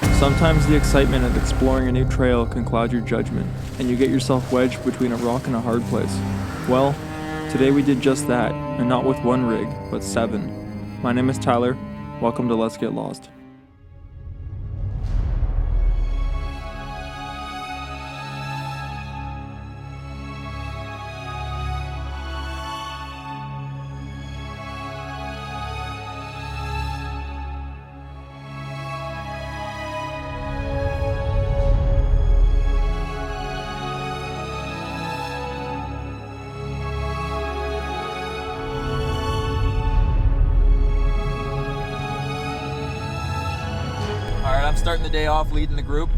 Sometimes the excitement of exploring a new trail can cloud your judgment, and you get yourself wedged between a rock and a hard place. Well, today we did just that, and not with one rig, but 7. My name is Tyler. Welcome to Let's Get Lost. Alright, I'm starting the day off leading the group.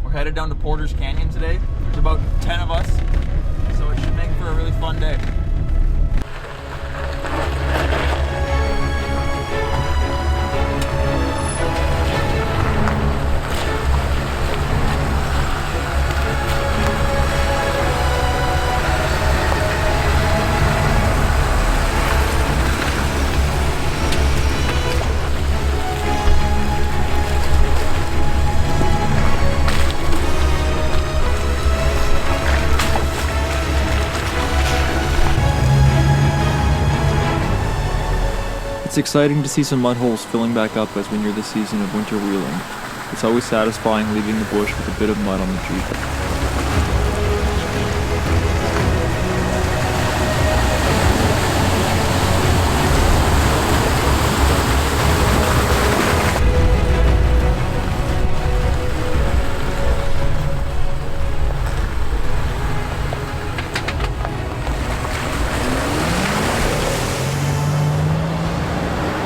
We're headed down to Porter's Canyon today. There's about 10 of us, so it should make for a really fun day. It's exciting to see some mud holes filling back up as we near the season of winter wheeling. It's always satisfying leaving the bush with a bit of mud on the Jeep.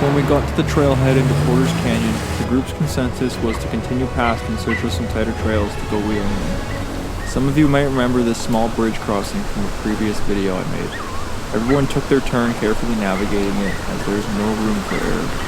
When we got to the trailhead into Porter's Canyon, the group's consensus was to continue past in search of some tighter trails to go wheeling in. Some of you might remember this small bridge crossing from a previous video I made. Everyone took their turn carefully navigating it as there is no room for error.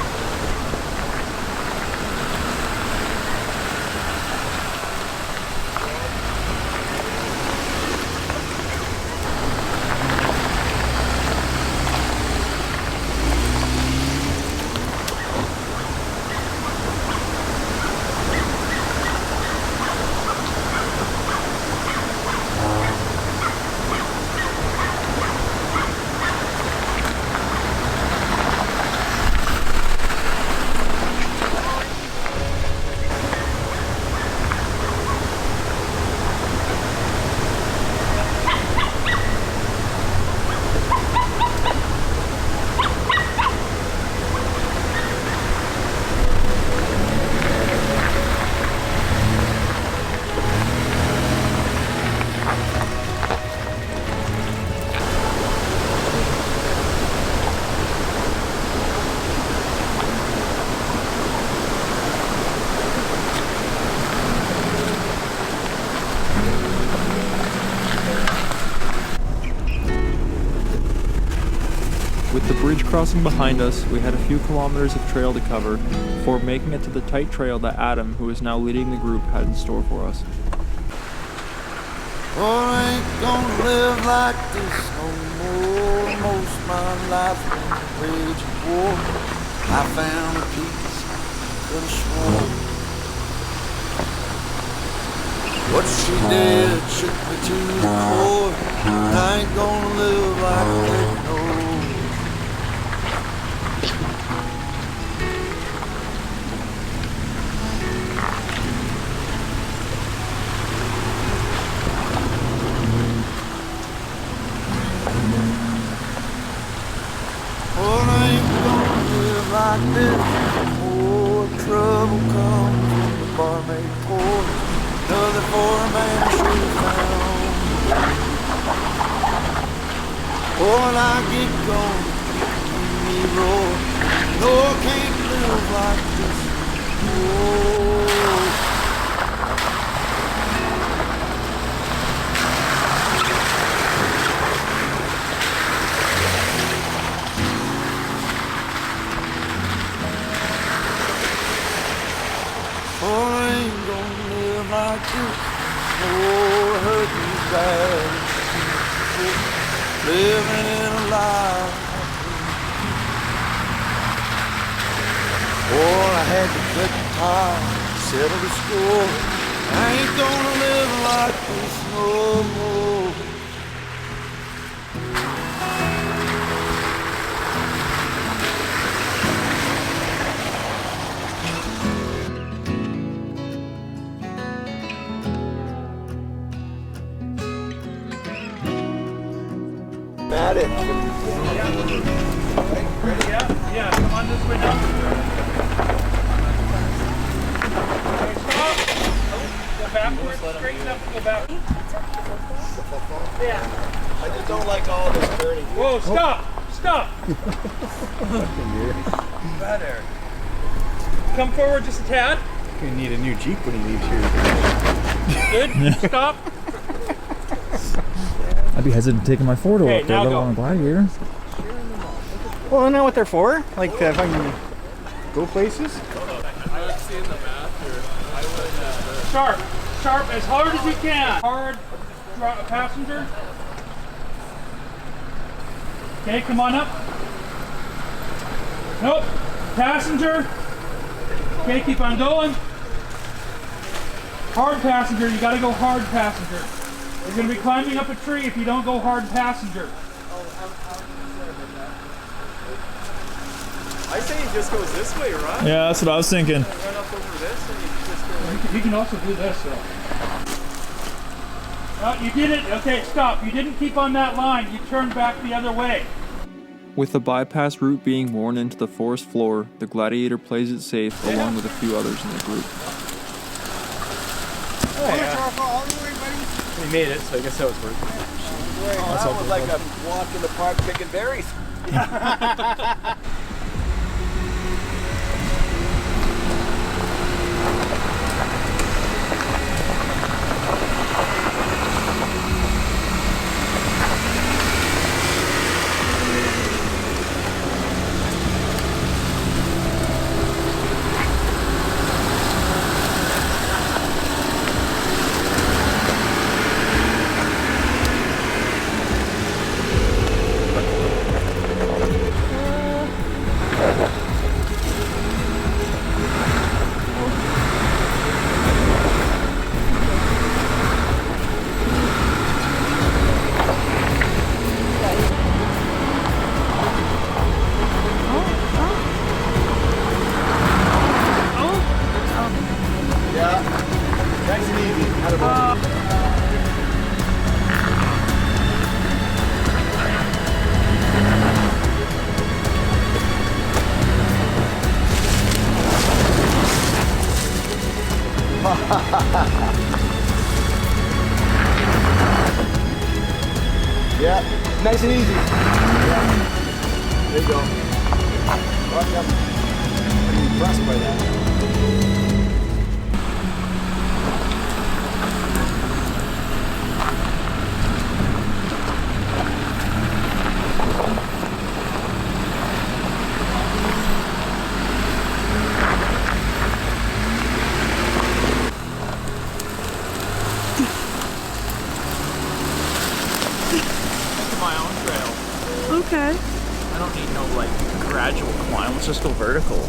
With the bridge crossing behind us, we had a few kilometers of trail to cover before making it to the tight trail that Adam, who is now leading the group, had in store for us. Oh, I ain't gonna live like this no more. Most of my life's been raging war. I found a peace, could have sworn. What she did shook me to the core. I ain't gonna live like that no more. Like this, more trouble comes when the barmaid pours another for a man should found. Oh, when I get going, keep me roar. No, I can't live like this. Oh. Like this, oh, hurt me bad. Living in a lie. Oh, I had to cut the tie, settle the score. I ain't gonna live like this no more. At it. Yeah, come on this way now. Okay, stop. Go backwards, straighten up and go back. I just don't like all this turning. Whoa, stop! Stop! Better. Come forward just a tad. Gonna need a new Jeep when he leaves here. Good. Stop. I'd be hesitant taking my four-door Okay, up there, now let go. alone a Gladiator. Well, I know what they're for. Like, if I can go places. Sharp. Sharp as hard as you can. Hard passenger. Okay, come on up. Nope. Passenger. Okay, keep on going. Hard passenger. You gotta go hard passenger. You're gonna be climbing up a tree if you don't go hard passenger. I say he just goes this way, right? Yeah, that's what I was thinking. Run up over this and you just go like... You can also do this though. You did it. Okay, stop. You didn't keep on that line. You turned back the other way. With the bypass route being worn into the forest floor, the Gladiator plays it safe along with a few others in the group. Oh, yeah. We made it, so I guess that was working. That was like a walk in the park picking berries. Nice and easy. Yeah, nice and easy. Yeah. There you go. Right up. I'm impressed by that. my own trail. Okay. I don't need no like gradual climb. Let's just go vertical.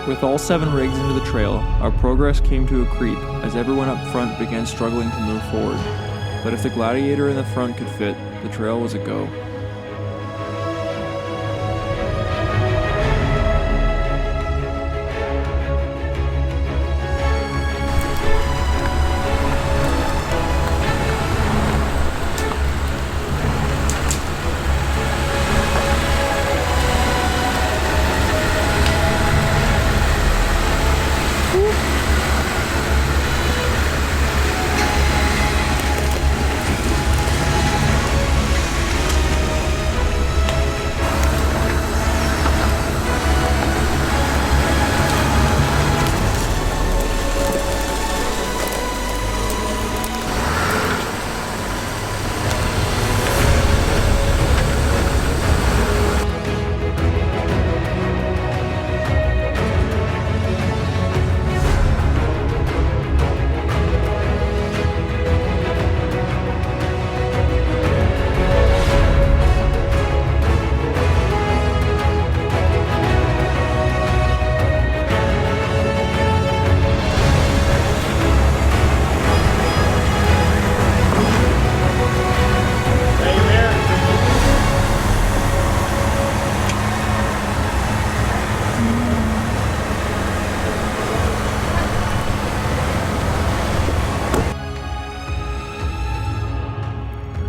With all 7 rigs into the trail, our progress came to a creep as everyone up front began struggling to move forward. But if the Gladiator in the front could fit, the trail was a go.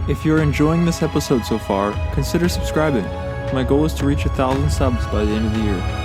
If you're enjoying this episode so far, consider subscribing. My goal is to reach 1,000 subs by the end of the year.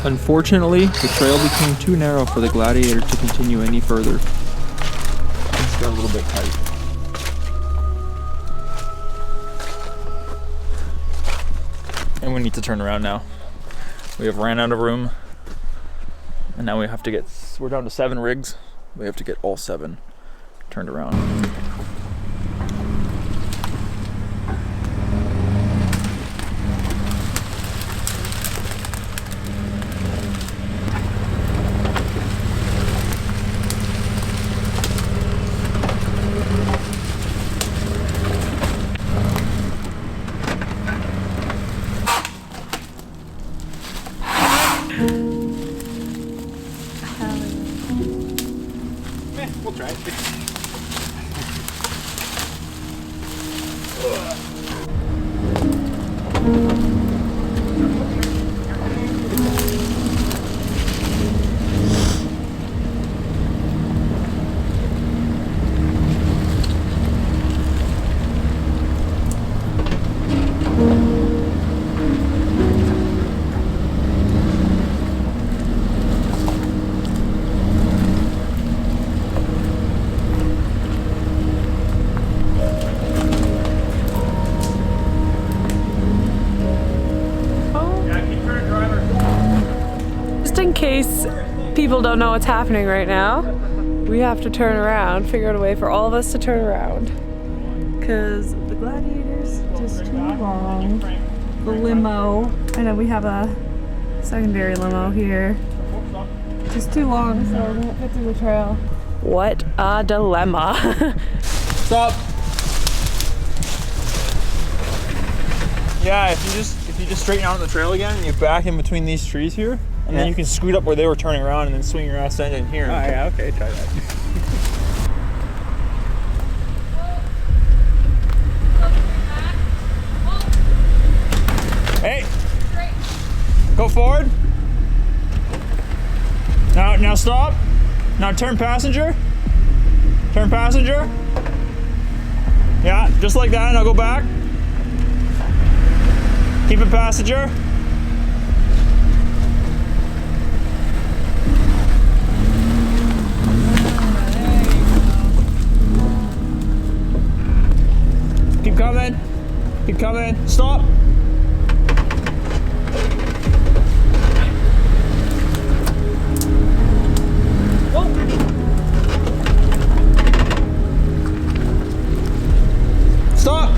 Unfortunately, the trail became too narrow for the Gladiator to continue any further. It's got a little bit tight. And we need to turn around now. We have ran out of room. And now we have to get, we're down to 7 rigs. We have to get all 7 turned around. We'll try it. In case people don't know what's happening right now, we have to turn around, figure out a way for all of us to turn around. Because the Gladiator's just too long. The limo, and then we have a secondary limo here. Just too long, so we won't fit through the trail. What a dilemma. Stop! Yeah, if you just straighten out on the trail again and you back in between these trees here, and then you can scoot up where they were turning around and then swing your ass in here. Oh yeah, okay, try that. Hey! Go forward. Now stop. Now turn passenger. Turn passenger. Yeah, just like that. Now go back. Keep it passenger. Keep coming. Keep coming. Stop. Stop.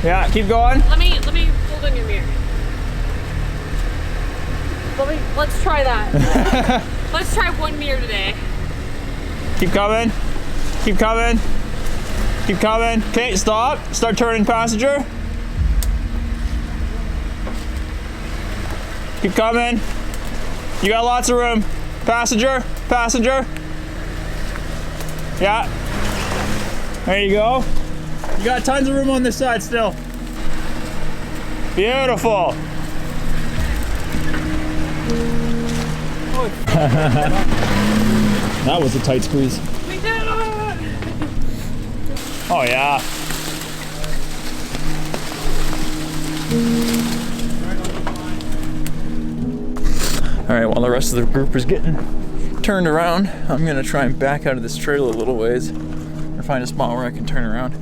Yeah, keep going. Let me hold on your mirror. Let's try that. Let's try one mirror today. Keep coming. Keep coming. Keep coming. Okay, stop. Start turning passenger. Keep coming. You got lots of room. Passenger, passenger. Yeah. There you go. You got tons of room on this side still. Beautiful. That was a tight squeeze. We did it! Oh yeah. All right, while the rest of the group is getting turned around, I'm gonna try and back out of this trail a little ways or find a spot where I can turn around.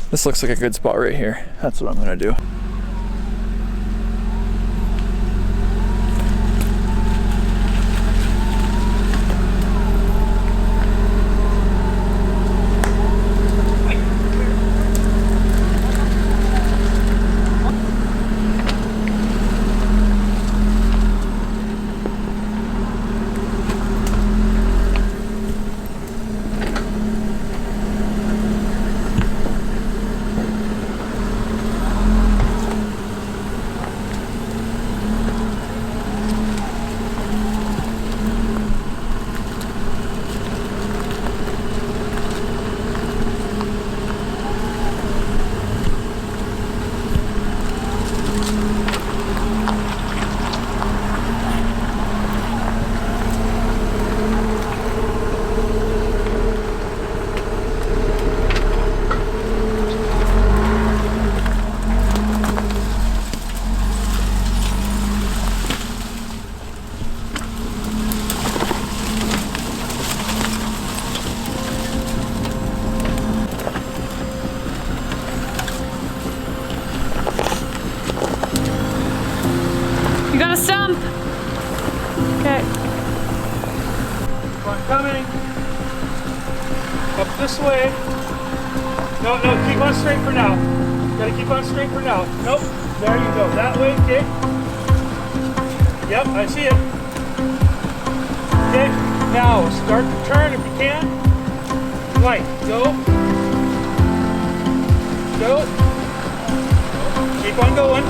This looks like a good spot right here. That's what I'm gonna do. You got a stump? Okay. I'm coming. Up this way. No, keep on straight for now. Gotta keep on straight for now. Nope. There you go. That way, okay. Yep, I see it. Okay, now start to turn if you can. Right, go. Go. Keep on going.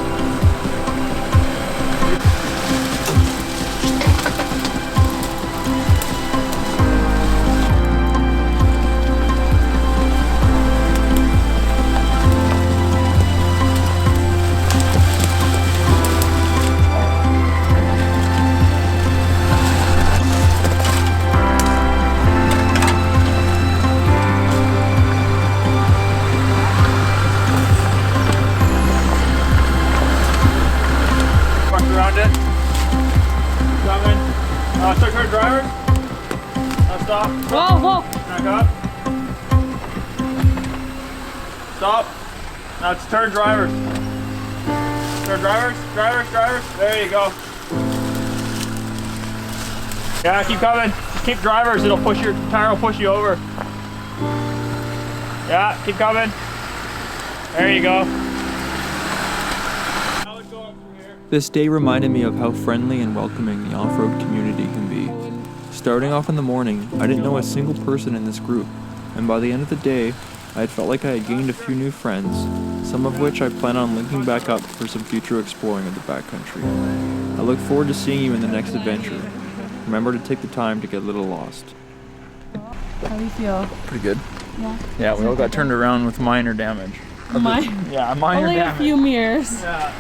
Around it. Coming. Start turn driver. Now stop. Whoa, whoa. Back up. Stop. Now it's turn drivers. Turn drivers. There you go. Yeah, keep coming. Just keep drivers. It'll push your tire. Will push you over. Yeah, keep coming. There you go. This day reminded me of how friendly and welcoming the off-road community can be. Starting off in the morning, I didn't know a single person in this group, and by the end of the day, I had felt like I had gained a few new friends, some of which I plan on linking back up for some future exploring of the backcountry. I look forward to seeing you in the next adventure. Remember to take the time to get a little lost. How do you feel? Pretty good. Yeah. Yeah, we all got turned around with minor damage. Minor? Yeah, minor Only damage. a few mirrors. Yeah.